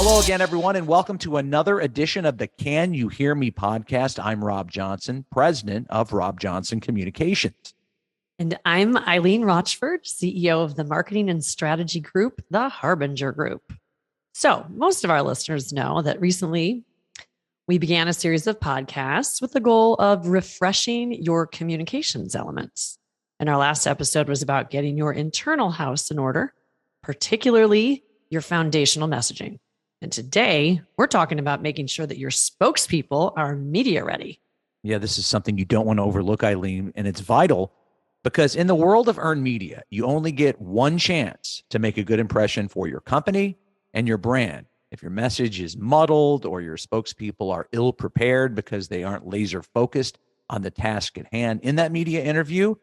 Hello again, everyone, and welcome to another edition of the Can You Hear Me podcast. I'm Rob Johnson, president of Rob Johnson Communications. And I'm Eileen Rochford, CEO of the marketing and strategy group, the Harbinger Group. So most of our listeners know that recently we began a series of podcasts with the goal of refreshing your communications elements. And our last episode was about getting your internal house in order, particularly your foundational messaging. And today we're talking about making sure that your spokespeople are media ready. Yeah, this is something you don't want to overlook, Eileen, and it's vital because in the world of earned media, you only get one chance to make a good impression for your company and your brand. If your message is muddled or your spokespeople are ill prepared because they aren't laser focused on the task at hand in that media interview,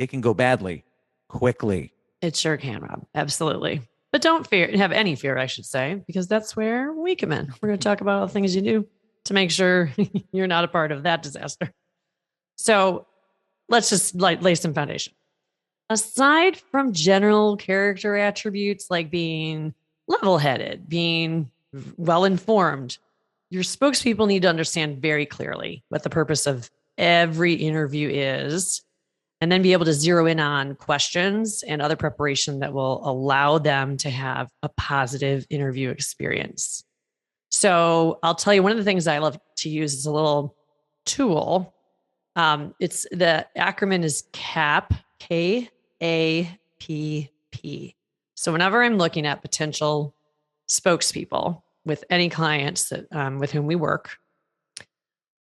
it can go badly quickly. It sure can, Rob. Absolutely. But don't have any fear, I should say, because that's where we come in. We're going to talk about all the things you do to make sure you're not a part of that disaster. So let's just lay some foundation. Aside from general character attributes like being level-headed, being well-informed, your spokespeople need to understand very clearly what the purpose of every interview is, and then be able to zero in on questions and other preparation that will allow them to have a positive interview experience. So I'll tell you, one of the things I love to use is a little tool. It's the acronym is CAP, K-A-P-P. So whenever I'm looking at potential spokespeople with any clients that with whom we work,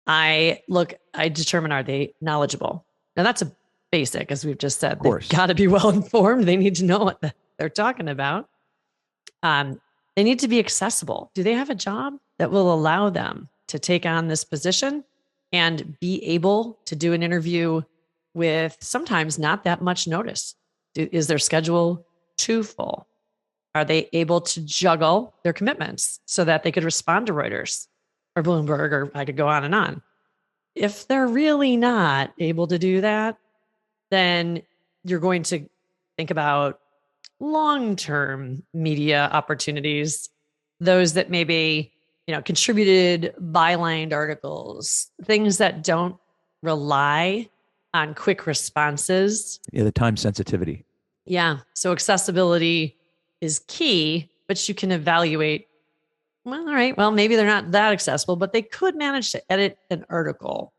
I determine, are they knowledgeable? Now that's a basic, as we've just said. They've got to be well informed. They need to know what they're talking about. They need to be accessible. Do they have a job that will allow them to take on this position and be able to do an interview with sometimes not that much notice? Is their schedule too full? Are they able to juggle their commitments so that they could respond to Reuters or Bloomberg, or I could go on and on? If they're really not able to do that, then you're going to think about long-term media opportunities, those that maybe, contributed bylined articles, things that don't rely on quick responses. Yeah, the time sensitivity. Yeah. So accessibility is key, but you can evaluate, well, all right, well, maybe they're not that accessible, but they could manage to edit an article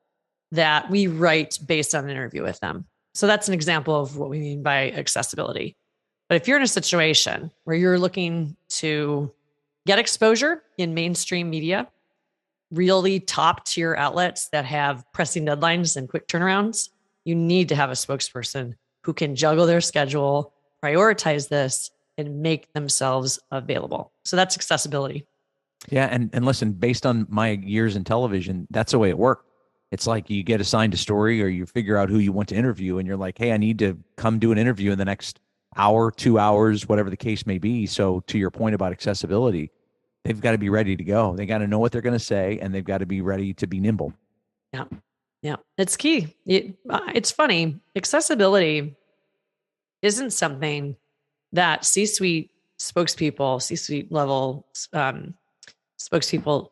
that we write based on an interview with them. So that's an example of what we mean by accessibility. But if you're in a situation where you're looking to get exposure in mainstream media, really top tier outlets that have pressing deadlines and quick turnarounds, you need to have a spokesperson who can juggle their schedule, prioritize this, and make themselves available. So that's accessibility. Yeah. And listen, based on my years in television, that's the way it worked. It's like you get assigned a story or you figure out who you want to interview and you're like, hey, I need to come do an interview in the next hour, 2 hours, whatever the case may be. So to your point about accessibility, they've got to be ready to go. They got to know what they're going to say and they've got to be ready to be nimble. Yeah. Yeah. It's key. It's funny. Accessibility isn't something that C-suite spokespeople, C-suite level spokespeople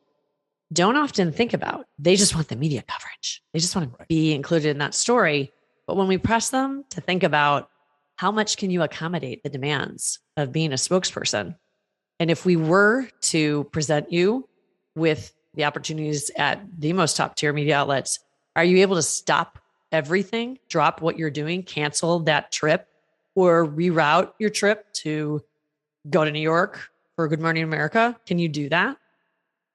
don't often think about. They just want the media coverage. They just want to be included in that story. But when we press them to think about how much can you accommodate the demands of being a spokesperson, and if we were to present you with the opportunities at the most top tier media outlets, are you able to stop everything, drop what you're doing, cancel that trip, or reroute your trip to go to New York for Good Morning America? Can you do that?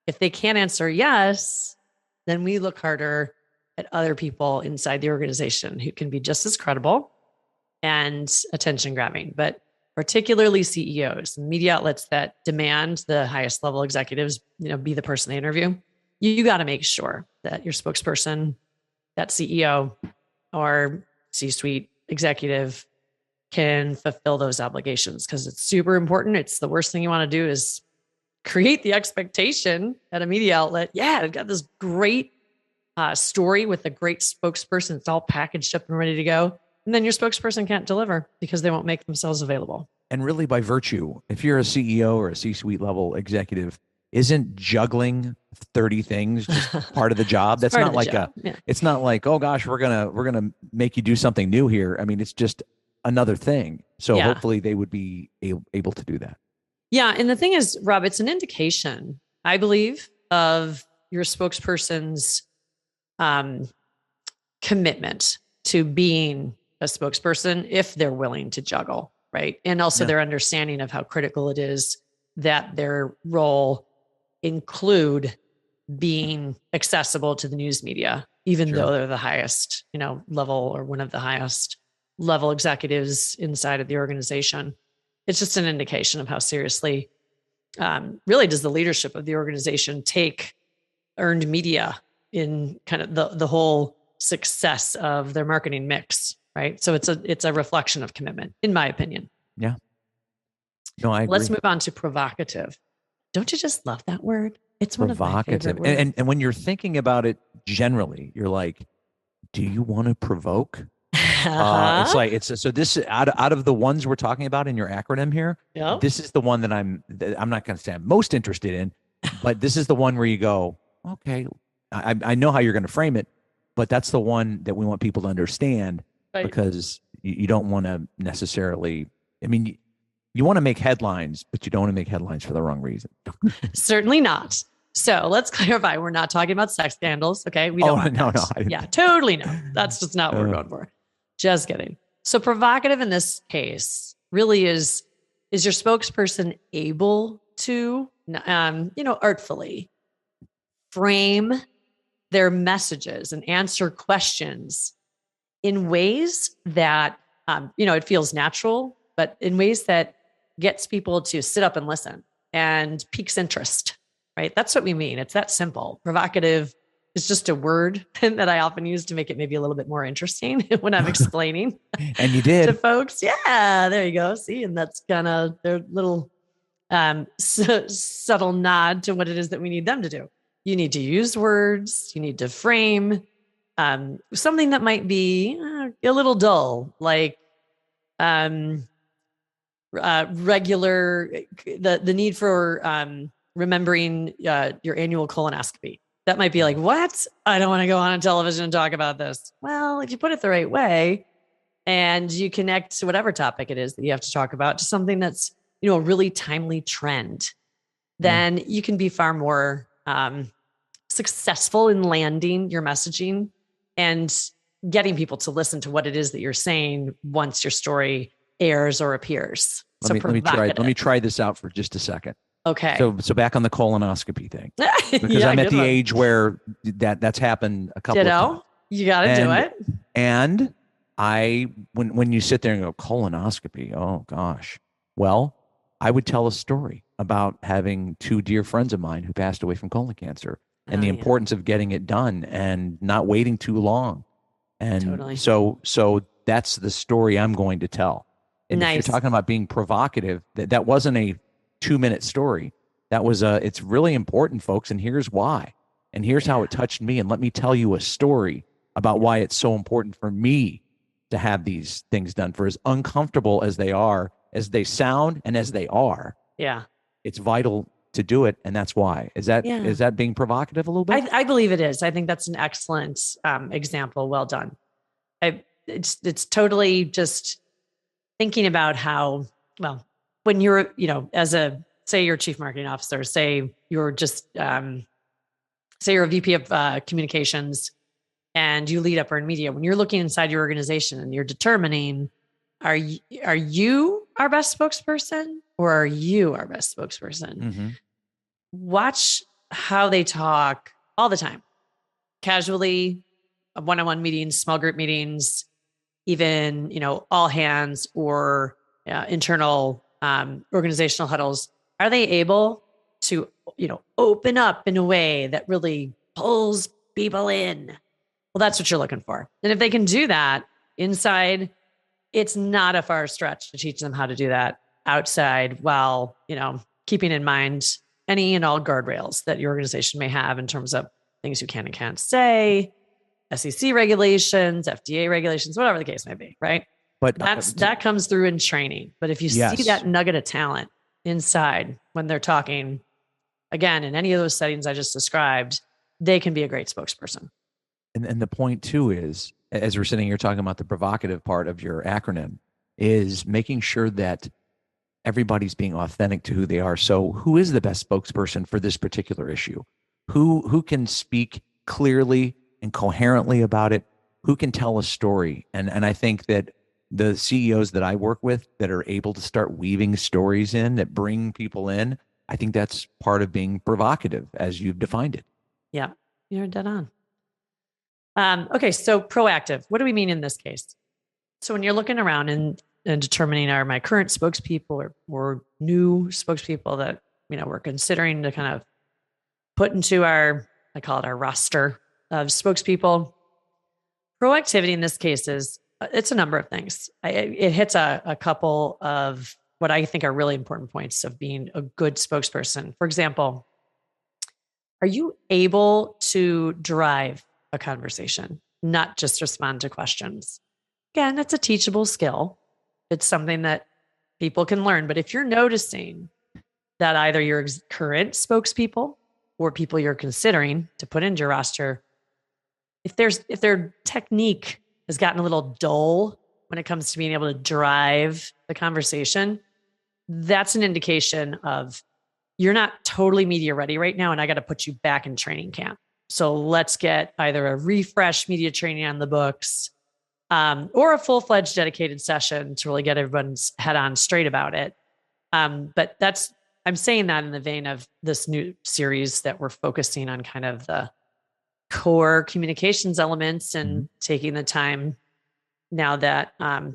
If they can't answer yes, then we look harder at other people inside the organization who can be just as credible and attention grabbing. But particularly CEOs, media outlets that demand the highest level executives, be the person they interview. You got to make sure that your spokesperson, that CEO or C-suite executive can fulfill those obligations, because it's super important. It's the worst thing you want to do is create the expectation at a media outlet. Yeah, I've got this great story with a great spokesperson. It's all packaged up and ready to go. And then your spokesperson can't deliver because they won't make themselves available. And really by virtue, if you're a CEO or a C-suite level executive, isn't juggling 30 things just part of the job? That's not like it's not like, oh gosh, we're gonna make you do something new here. I mean, it's just another thing. So hopefully they would be able to do that. Yeah. And the thing is, Rob, it's an indication, I believe, of your spokesperson's commitment to being a spokesperson if they're willing to juggle, right? And also their understanding of how critical it is that their role include being accessible to the news media, even though they're the highest, level or one of the highest level executives inside of the organization. It's just an indication of how seriously really does the leadership of the organization take earned media in kind of the whole success of their marketing mix, right? So it's a reflection of commitment, in my opinion. Yeah. No, I agree. Let's move on to provocative. Don't you just love that word? It's one of my favorite words. And when you're thinking about it generally, you're like, do you want to provoke? It's like so this out of the ones we're talking about in your acronym here, this is the one that I'm not going to say I'm most interested in, but this is the one where you go, okay, I know how you're going to frame it, but that's the one that we want people to understand, because you don't want to necessarily, I mean, you want to make headlines, but you don't want to make headlines for the wrong reason. Certainly not. So let's clarify. We're not talking about sex scandals. Okay. We don't want no. Yeah, totally no. That's just not what we're going for. Just kidding. So provocative in this case really is your spokesperson able to, artfully frame their messages and answer questions in ways that, it feels natural, but in ways that gets people to sit up and listen and piques interest, right? That's what we mean. It's that simple. Provocative is just a word that I often use to make it maybe a little bit more interesting when I'm explaining and you did to folks. Yeah, there you go. See, and that's kind of their little subtle nod to what it is that we need them to do. You need to use words. You need to frame something that might be a little dull, like regular, the need for remembering your annual colonoscopy. That might be like, what? I don't want to go on television and talk about this. Well, if you put it the right way and you connect to whatever topic it is that you have to talk about to something that's, a really timely trend, then you can be far more successful in landing your messaging and getting people to listen to what it is that you're saying once your story airs or appears. Let me try this out for just a second. Okay. So back on the colonoscopy thing, because I'm at the age where that's happened a couple of times. You got to do it. And when you sit there and go, colonoscopy, oh gosh. Well, I would tell a story about having two dear friends of mine who passed away from colon cancer and the importance of getting it done and not waiting too long. And so that's the story I'm going to tell. And if you're talking about being provocative, that wasn't a 2-minute story. That was it's really important, folks. And here's why. And here's how it touched me. And let me tell you a story about why it's so important for me to have these things done. For as uncomfortable as they are, as they sound, and as they are, it's vital to do it. And that's why. Is that being provocative a little bit? I believe it is. I think that's an excellent example. Well done. It's totally just thinking about how, well, when you're, say you're a chief marketing officer, say you're just, say you're a VP of communications and you lead up earned media, when you're looking inside your organization and you're determining, are you our best spokesperson or are you our best spokesperson? Mm-hmm. Watch how they talk all the time, casually, one-on-one meetings, small group meetings, even, all hands or internal organizational huddles. Are they able to, open up in a way that really pulls people in? Well, that's what you're looking for. And if they can do that inside, it's not a far stretch to teach them how to do that outside while, keeping in mind any and all guardrails that your organization may have in terms of things you can and can't say, SEC regulations, FDA regulations, whatever the case may be, right? But that comes through in training. But if you see that nugget of talent inside when they're talking, again, in any of those settings I just described, they can be a great spokesperson. And the point too is, as we're sitting here talking about the provocative part of your acronym, is making sure that everybody's being authentic to who they are. So who is the best spokesperson for this particular issue? Who can speak clearly and coherently about it? Who can tell a story? And I think that the CEOs that I work with that are able to start weaving stories in that bring people in, I think that's part of being provocative as you've defined it. Yeah, you're dead on. Okay, so proactive. What do we mean in this case? So when you're looking around and determining are my current spokespeople or new spokespeople that we're considering to kind of put into I call it our roster of spokespeople. Proactivity in this case it's a number of things. It hits a couple of what I think are really important points of being a good spokesperson. For example, are you able to drive a conversation, not just respond to questions? Again, it's a teachable skill. It's something that people can learn. But if you're noticing that either your current spokespeople or people you're considering to put into your roster, if their technique has gotten a little dull when it comes to being able to drive the conversation, that's an indication of you're not totally media ready right now, and I got to put you back in training camp. So let's get either a refresh media training on the books, or a full-fledged dedicated session to really get everyone's head on straight about it. But I'm saying that in the vein of this new series that we're focusing on kind of the core communications elements and taking the time now that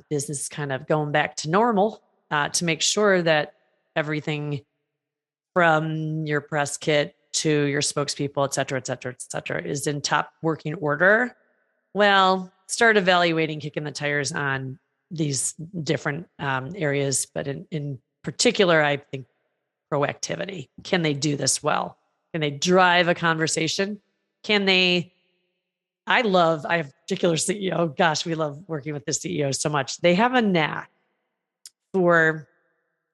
business is kind of going back to normal to make sure that everything from your press kit to your spokespeople, et cetera, is in top working order. Well, start evaluating, kicking the tires on these different areas. But in particular, I think proactivity. Can they do this well? Can they drive a conversation? I have a particular CEO. Gosh, we love working with the CEO so much. They have a knack for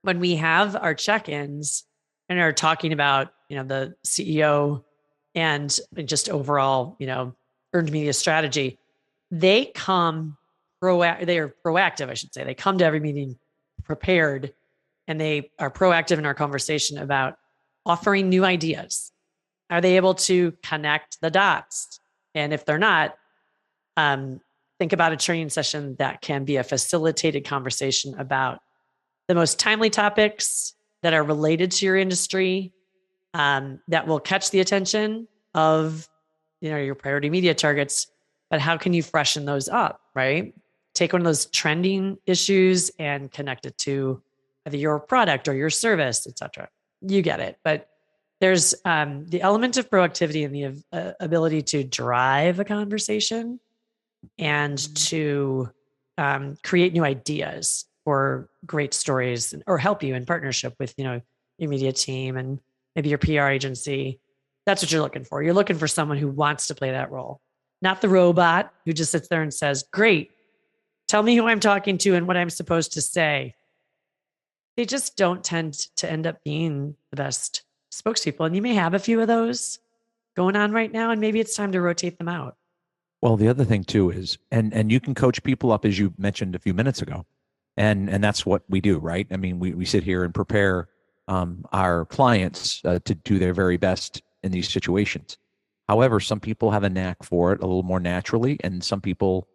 when we have our check-ins and are talking about, the CEO and just overall, earned media strategy. They are proactive, I should say. They come to every meeting prepared, and they are proactive in our conversation about offering new ideas. Are they able to connect the dots? And if they're not, think about a training session that can be a facilitated conversation about the most timely topics that are related to your industry, that will catch the attention of, your priority media targets. But how can you freshen those up, right? Take one of those trending issues and connect it to either your product or your service, et cetera. You get it. But there's the element of proactivity and the ability to drive a conversation and to create new ideas or great stories, or help you in partnership with, your media team and maybe your PR agency. That's what you're looking for. You're looking for someone who wants to play that role, not the robot who just sits there and says, great, tell me who I'm talking to and what I'm supposed to say. They just don't tend to end up being the best spokespeople. And you may have a few of those going on right now, and maybe it's time to rotate them out. Well, the other thing too is, and you can coach people up, as you mentioned a few minutes ago, and that's what we do, right? I mean, we sit here and prepare our clients to do their very best in these situations. However, some people have a knack for it a little more naturally, and some people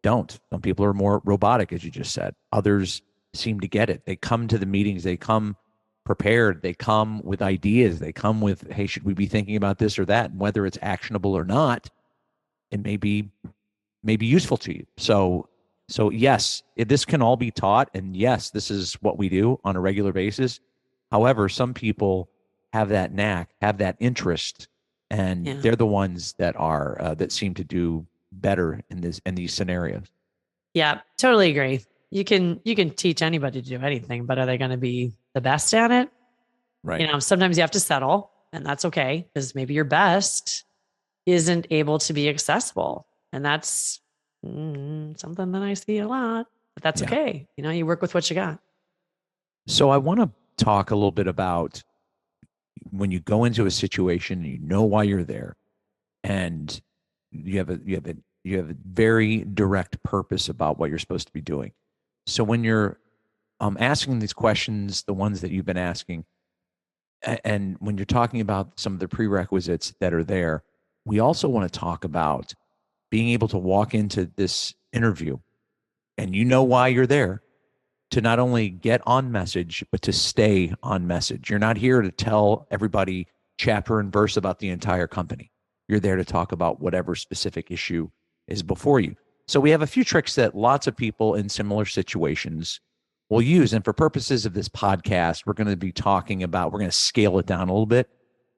don't. Some people are more robotic, as you just said. Others seem to get it. They come to the meetings, they come prepared, they come with ideas, they come with, hey, should we be thinking about this or that? And whether it's actionable or not, it may be useful to you. So yes, this can all be taught, and yes, this is what we do on a regular basis. However, some people have that knack, have that interest, and they're the ones that are that seem to do better in these scenarios. Yeah, totally agree. You can teach anybody to do anything, but are they going to be the best at it? Right. Sometimes you have to settle, and that's okay, because maybe your best isn't able to be accessible, and that's something that I see a lot. But that's okay. You work with what you got. So I want to talk a little bit about when you go into a situation and you know why you're there, and you have a very direct purpose about what you're supposed to be doing. So when you're asking these questions, the ones that you've been asking, and when you're talking about some of the prerequisites that are there, we also want to talk about being able to walk into this interview and you know why you're there, to not only get on message, but to stay on message. You're not here to tell everybody chapter and verse about the entire company. You're there to talk about whatever specific issue is before you. So we have a few tricks that lots of people in similar situations will use. And for purposes of this podcast, we're going to scale it down a little bit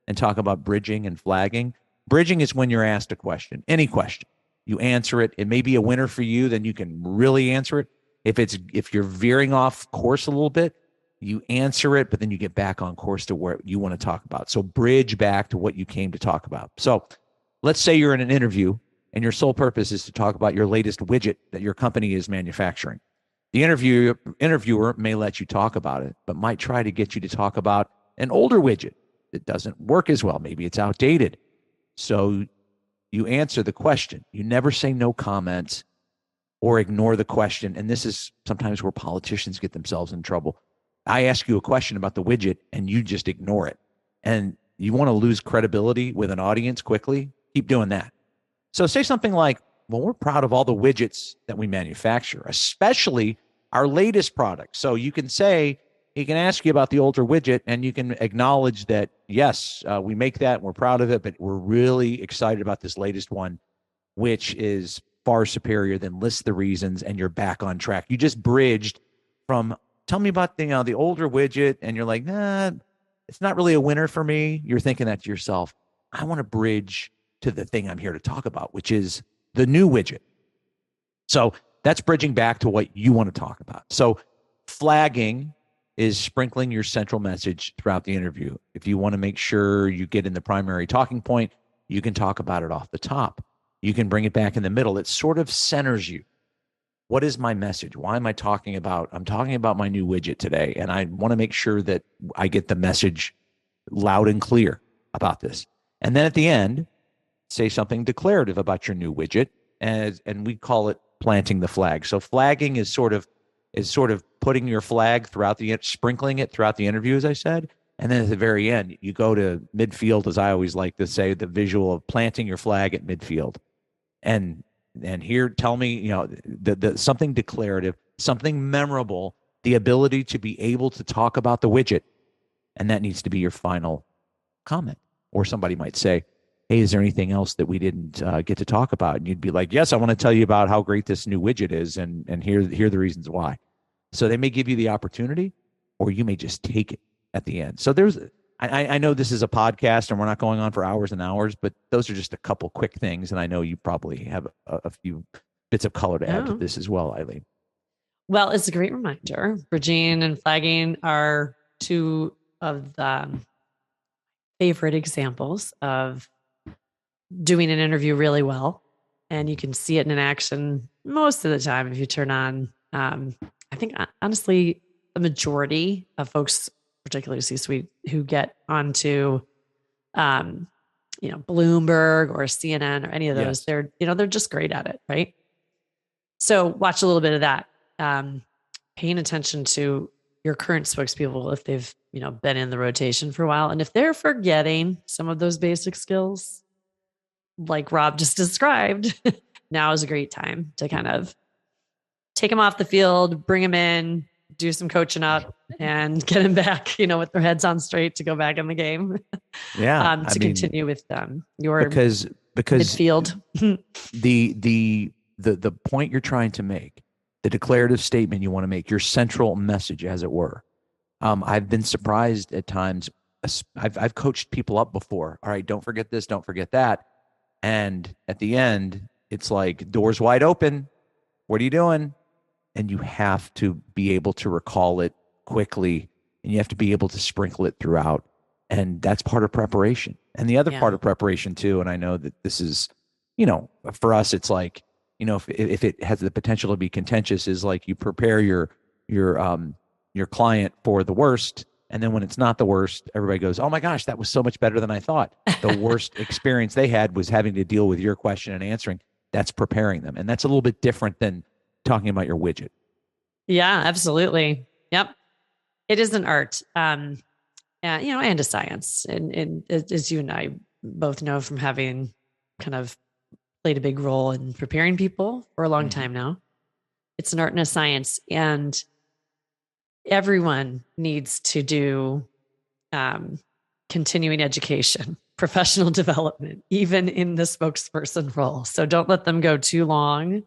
and talk about bridging and flagging. Bridging is when you're asked a question, any question. You answer it. It may be a winner for you, then you can really answer it. If you're veering off course a little bit, you answer it, but then you get back on course to where you want to talk about. So bridge back to what you came to talk about. So let's say you're in an interview and your sole purpose is to talk about your latest widget that your company is manufacturing. The interviewer may let you talk about it, but might try to get you to talk about an older widget that doesn't work as well. Maybe it's outdated. So you answer the question. You never say no comments or ignore the question. And this is sometimes where politicians get themselves in trouble. I ask you a question about the widget and you just ignore it. And you want to lose credibility with an audience quickly, keep doing that. So say something like, well, we're proud of all the widgets that we manufacture, especially our latest product. So you can say, he can ask you about the older widget and you can acknowledge that, yes, we make that and we're proud of it, but we're really excited about this latest one, which is far superior, than list the reasons, and you're back on track. You just bridged from, tell me about the older widget, and you're like, nah, it's not really a winner for me. You're thinking that to yourself, I want to bridge to the thing I'm here to talk about, which is the new widget. So that's bridging back to what you want to talk about. So flagging is sprinkling your central message throughout the interview. If you want to make sure you get in the primary talking point, you can talk about it off the top. You can bring it back in the middle. It sort of centers you. What is my message? Why am I talking about? I'm talking about my new widget today, and I want to make sure that I get the message loud and clear about this. And then at the end, say something declarative about your new widget, and we call it planting the flag. So flagging is sort of putting your flag sprinkling it throughout the interview, as I said. And then at the very end, you go to midfield, as I always like to say, the visual of planting your flag at midfield. And here, tell me, the something declarative, something memorable, the ability to be able to talk about the widget. And that needs to be your final comment. Or somebody might say, hey, is there anything else that we didn't get to talk about? And you'd be like, yes, I want to tell you about how great this new widget is, and here are the reasons why. So they may give you the opportunity, or you may just take it at the end. So I know this is a podcast and we're not going on for hours and hours, but those are just a couple quick things. And I know you probably have a few bits of color to add to this as well, Eileen. Well, it's a great reminder. Bridging and flagging are two of the favorite examples of doing an interview really well. And you can see it in action most of the time if you turn on. I think, honestly, the majority of folks, particularly C-suite, who get onto, Bloomberg or CNN or any of those, yes, they're just great at it, right? So watch a little bit of that. Paying attention to your current spokespeople if they've, been in the rotation for a while, and if they're forgetting some of those basic skills, like Rob just described, now is a great time to kind of take them off the field, bring them in, do some coaching up, and get them back, with their heads on straight to go back in the game. Yeah. Continue with your because midfield. the point you're trying to make, the declarative statement you want to make, your central message, as it were. I've been surprised at times. I've coached people up before. All right, don't forget this, don't forget that. And at the end, it's like, doors wide open. What are you doing? And you have to be able to recall it quickly, and you have to be able to sprinkle it throughout. And that's part of preparation. And the other part of preparation too, and I know that this is, for us, it's like, if it has the potential to be contentious, is like you prepare your client for the worst, And then when it's not the worst, everybody goes, oh my gosh, that was so much better than I thought. The worst experience they had was having to deal with your question and answering. That's preparing them. And that's a little bit different than talking about your widget. Yeah, absolutely. Yep. It is an art, and a science. And as you and I both know from having kind of played a big role in preparing people for a long time now, it's an art and a science. And everyone needs to do continuing education, professional development, even in the spokesperson role. So don't let them go too long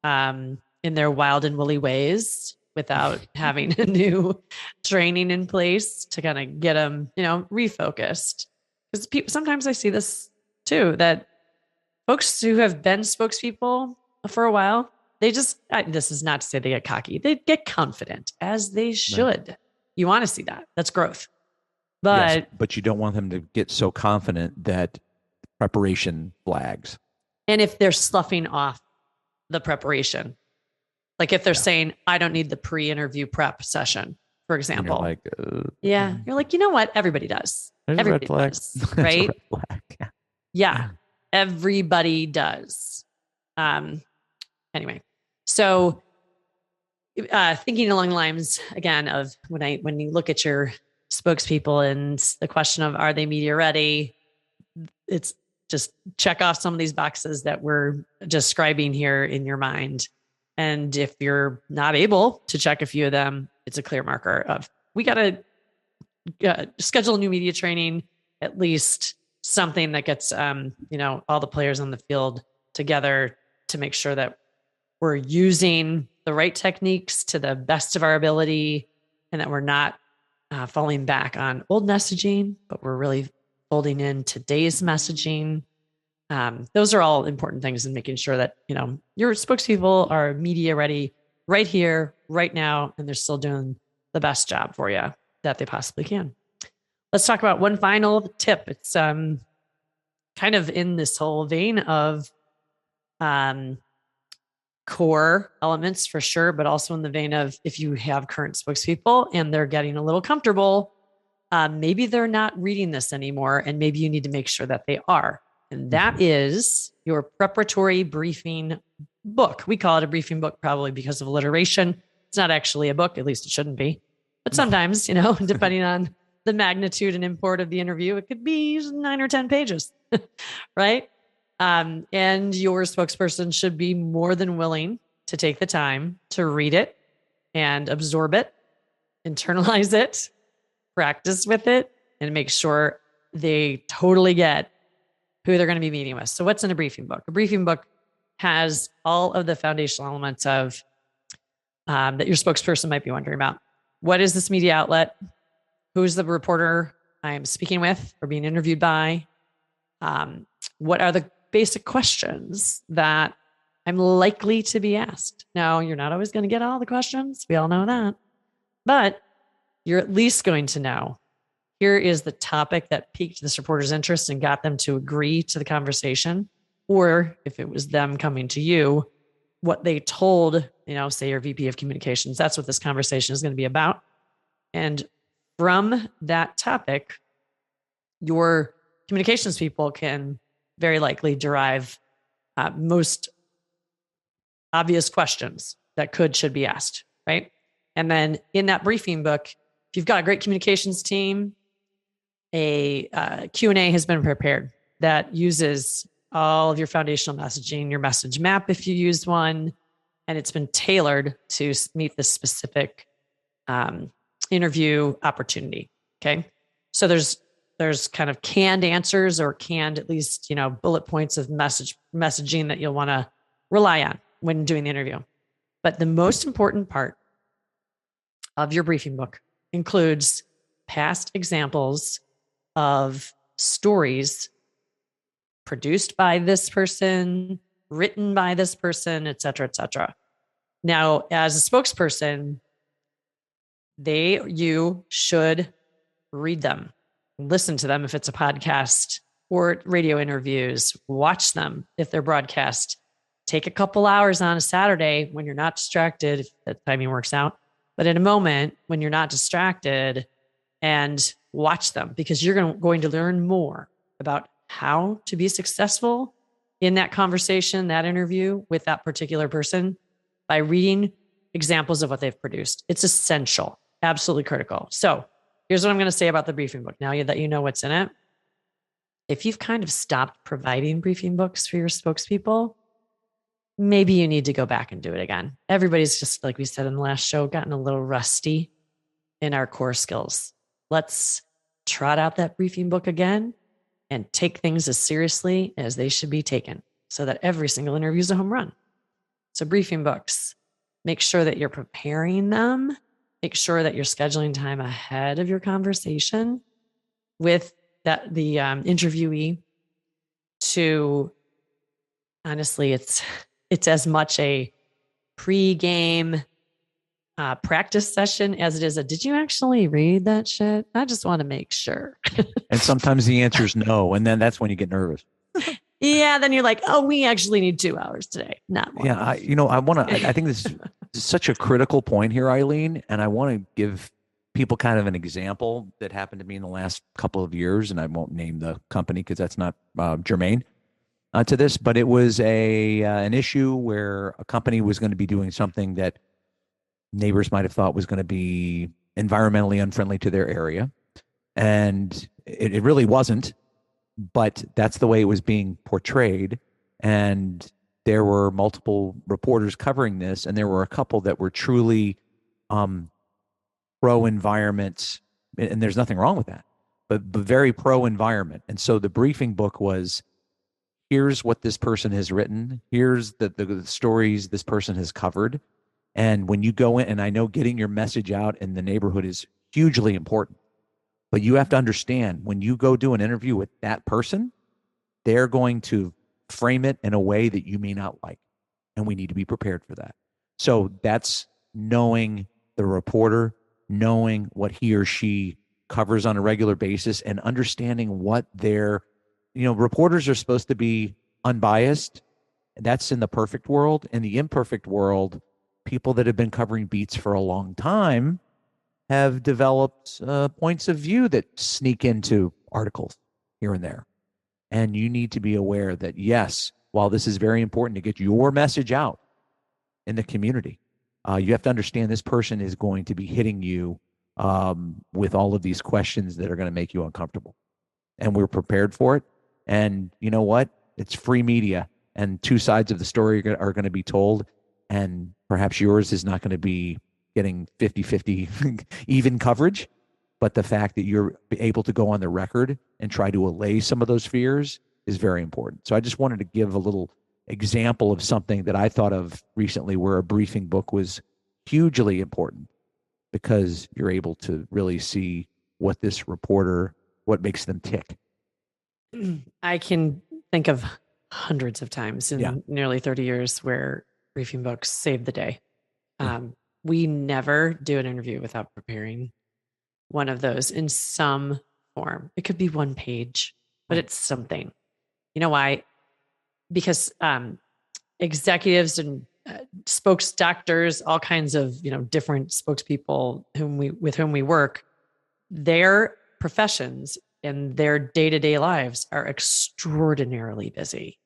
in their wild and woolly ways without having a new training in place to kind of get them, refocused. Because sometimes I see this too, that folks who have been spokespeople for a while, this is not to say they get cocky. They get confident, as they should. Right. You want to see that. That's growth. But, yes, but you don't want them to get so confident that preparation flags. And if they're sloughing off the preparation, like if they're saying, I don't need the pre-interview prep session, for example. You're like, you know what? Everybody does. Everybody does, right? Yeah, everybody does. Anyway, so thinking along the lines again of when you look at your spokespeople and the question of are they media ready, it's just check off some of these boxes that we're describing here in your mind. And if you're not able to check a few of them, it's a clear marker of we got to schedule new media training, at least something that gets all the players on the field together to make sure that we're using the right techniques to the best of our ability, and that we're not falling back on old messaging, but we're really folding in today's messaging. Those are all important things in making sure that, your spokespeople are media ready right here, right now, and they're still doing the best job for you that they possibly can. Let's talk about one final tip. It's kind of in this whole vein of core elements for sure, but also in the vein of if you have current spokespeople and they're getting a little comfortable, maybe they're not reading this anymore, and maybe you need to make sure that they are. And that is your preparatory briefing book. We call it a briefing book probably because of alliteration. It's not actually a book, at least it shouldn't be. But sometimes, depending on the magnitude and import of the interview, it could be 9 or 10 pages, right? And your spokesperson should be more than willing to take the time to read it and absorb it, internalize it, practice with it, and make sure they totally get who they're going to be meeting with. So what's in a briefing book? A briefing book has all of the foundational elements of that your spokesperson might be wondering about. What is this media outlet? Who's the reporter I'm speaking with or being interviewed by? What are the basic questions that I'm likely to be asked? Now, you're not always going to get all the questions. We all know that. But you're at least going to know, here is the topic that piqued this reporter's interest and got them to agree to the conversation. Or if it was them coming to you, what they told, say your VP of communications, that's what this conversation is going to be about. And from that topic, your communications people can very likely derive most obvious questions that should be asked, right? And then in that briefing book, if you've got a great communications team, a Q&A has been prepared that uses all of your foundational messaging, your message map if you use one, and it's been tailored to meet the specific interview opportunity. Okay. So there's kind of canned answers or canned, at least, bullet points of messaging that you'll want to rely on when doing the interview. But the most important part of your briefing book includes past examples of stories produced by this person, written by this person, et cetera, et cetera. Now, as a spokesperson, you should read them, listen to them if it's a podcast or radio interviews, watch them if they're broadcast. Take a couple hours on a Saturday when you're not distracted, if that timing works out. But in a moment when you're not distracted, and watch them, because you're going to learn more about how to be successful in that conversation, that interview with that particular person, by reading examples of what they've produced. It's essential, absolutely critical. So here's what I'm going to say about the briefing book. Now that you know what's in it, if you've kind of stopped providing briefing books for your spokespeople, maybe you need to go back and do it again. Everybody's just, like we said in the last show, gotten a little rusty in our core skills. Let's trot out that briefing book again and take things as seriously as they should be taken, so that every single interview is a home run. So briefing books, make sure that you're preparing them. Make sure that you're scheduling time ahead of your conversation with the interviewee. To honestly, it's as much a pre-game practice session as it is a, did you actually read that shit? I just want to make sure. And sometimes the answer is no. And then that's when you get nervous. Yeah. Then you're like, oh, we actually need 2 hours today, not more. Yeah. I think this is such a critical point here, Eileen. And I want to give people kind of an example that happened to me in the last couple of years. And I won't name the company because that's not germane to this, but it was an issue where a company was going to be doing something that neighbors might have thought was going to be environmentally unfriendly to their area. And it really wasn't, but that's the way it was being portrayed. And there were multiple reporters covering this, and there were a couple that were truly pro-environment, and there's nothing wrong with that, but very pro-environment. And so the briefing book was, here's what this person has written, here's the stories this person has covered. And when you go in, and I know getting your message out in the neighborhood is hugely important, but you have to understand, when you go do an interview with that person, they're going to frame it in a way that you may not like. And we need to be prepared for that. So that's knowing the reporter, knowing what he or she covers on a regular basis, and understanding what reporters are supposed to be unbiased. That's in the perfect world. In the imperfect world, people that have been covering beats for a long time have developed points of view that sneak into articles here and there. And you need to be aware that, yes, while this is very important to get your message out in the community, you have to understand this person is going to be hitting you with all of these questions that are going to make you uncomfortable. And we're prepared for it. And you know what? It's free media, and two sides of the story are going to be told. And perhaps yours is not going to be getting 50-50 even coverage, but the fact that you're able to go on the record and try to allay some of those fears is very important. So I just wanted to give a little example of something that I thought of recently, where a briefing book was hugely important, because you're able to really see what makes them tick. I can think of hundreds of times in nearly 30 years where briefing books saved the day. We never do an interview without preparing one of those in some form. It could be one page, but it's something. You know why? Because executives and spokes doctors, all kinds of different spokespeople with whom we work, their professions and their day-to-day lives are extraordinarily busy.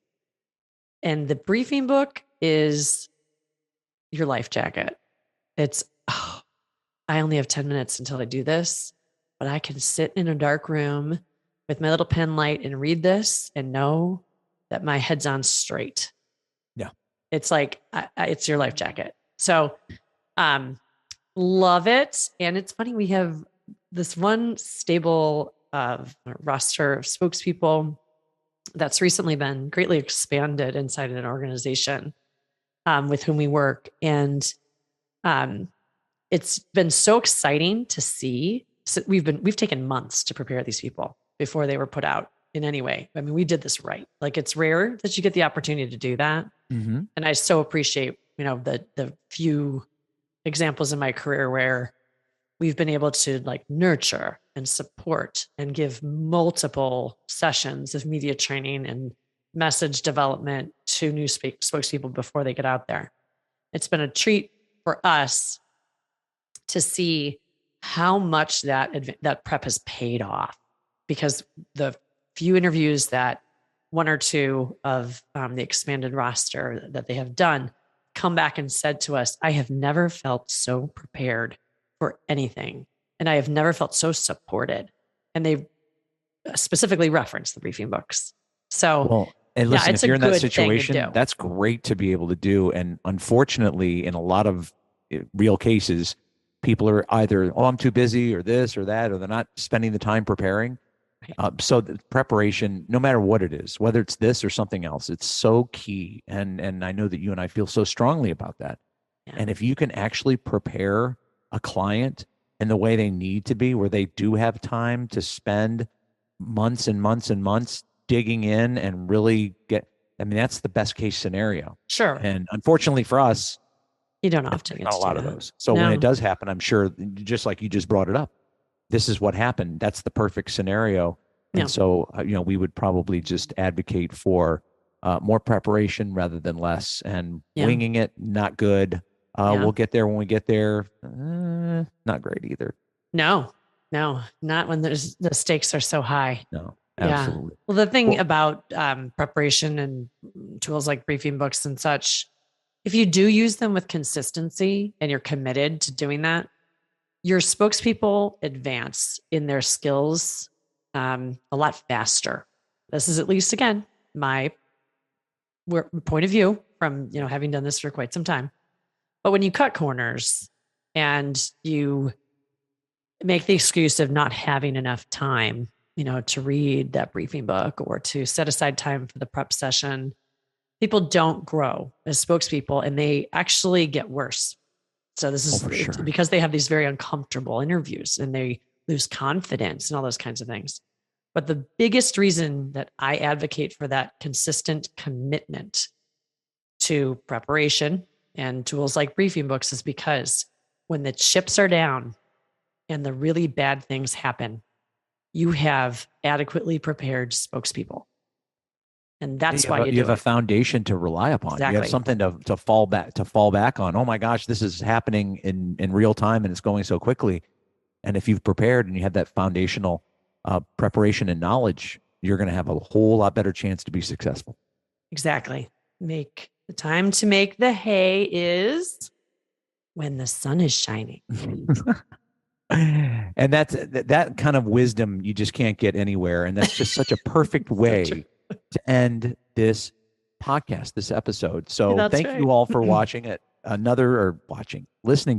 And the briefing book is your life jacket. It's, I only have 10 minutes until I do this, but I can sit in a dark room with my little pen light and read this and know that my head's on straight. Yeah. It's like, it's your life jacket. So, love it. And it's funny, we have this one stable roster of spokespeople that's recently been greatly expanded inside an organization with whom we work. And it's been so exciting to see. So we've taken months to prepare these people before they were put out in any way. I mean, we did this right. Like, it's rare that you get the opportunity to do that. Mm-hmm. And I so appreciate, the few examples in my career where we've been able to nurture and support and give multiple sessions of media training and message development to new spokespeople before they get out there. It's been a treat for us to see how much that prep has paid off, because the few interviews that one or two of the expanded roster that they have done come back and said to us, I have never felt so prepared for anything. And I have never felt so supported. And they specifically referenced the briefing books. So, Well, and listen, it's if you're a in that good thing to situation, do. that's great to be able to do. And unfortunately, in a lot of real cases, people are either, oh, I'm too busy or this or that, or they're not spending the time preparing. Right. So the preparation, no matter what it is, whether it's this or something else, it's so key. And I know that you and I feel so strongly about that. Yeah. And if you can actually prepare a client in the way they need to be, where they do have time to spend months and months and months digging in and really that's the best case scenario. Sure. And unfortunately for us, you don't often get not a lot of those. So when it does happen, I'm sure, just like you just brought it up, this is what happened. That's the perfect scenario. And so, we would probably just advocate for more preparation rather than less, and winging it, not good. We'll get there when we get there. Not great either. No, not when the stakes are so high. No, absolutely. Yeah. Well, the thing about preparation and tools like briefing books and such, if you do use them with consistency and you're committed to doing that, your spokespeople advance in their skills a lot faster. This is, at least again, my point of view from, having done this for quite some time. But when you cut corners and you make the excuse of not having enough time, to read that briefing book or to set aside time for the prep session, people don't grow as spokespeople, and they actually get worse. So this is because they have these very uncomfortable interviews and they lose confidence and all those kinds of things. But the biggest reason that I advocate for that consistent commitment to preparation and tools like briefing books is because when the chips are down and the really bad things happen, you have adequately prepared spokespeople. And that's why you have a foundation to rely upon. Exactly. You have something to fall back on. Oh my gosh, this is happening in real time and it's going so quickly. And if you've prepared and you have that foundational preparation and knowledge, you're going to have a whole lot better chance to be successful. Exactly. The time to make the hay is when the sun is shining. And that kind of wisdom you just can't get anywhere. And that's just such a perfect way to end this podcast, this episode. So thank you all for listening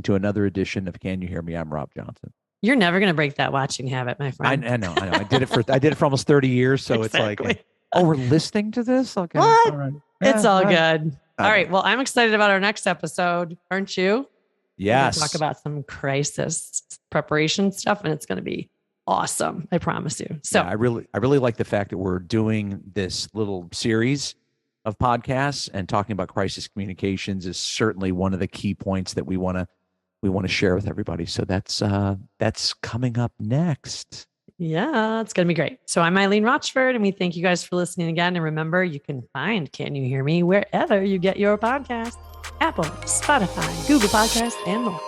to another edition of Can You Hear Me? I'm Rob Johnson. You're never going to break that watching habit, my friend. I know. I did it for almost 30 years. So Exactly. It's like, oh, we're listening to this? Okay. What? All right. It's all good. All right. Well, I'm excited about our next episode. Aren't you? Yes. We'll talk about some crisis preparation stuff, and it's going to be awesome. I promise you. So yeah, I really like the fact that we're doing this little series of podcasts, and talking about crisis communications is certainly one of the key points that we want to share with everybody. So that's coming up next. Yeah, it's going to be great. So I'm Eileen Rochford, and we thank you guys for listening again. And remember, you can find Can You Hear Me wherever you get your podcast: Apple, Spotify, Google Podcasts, and more.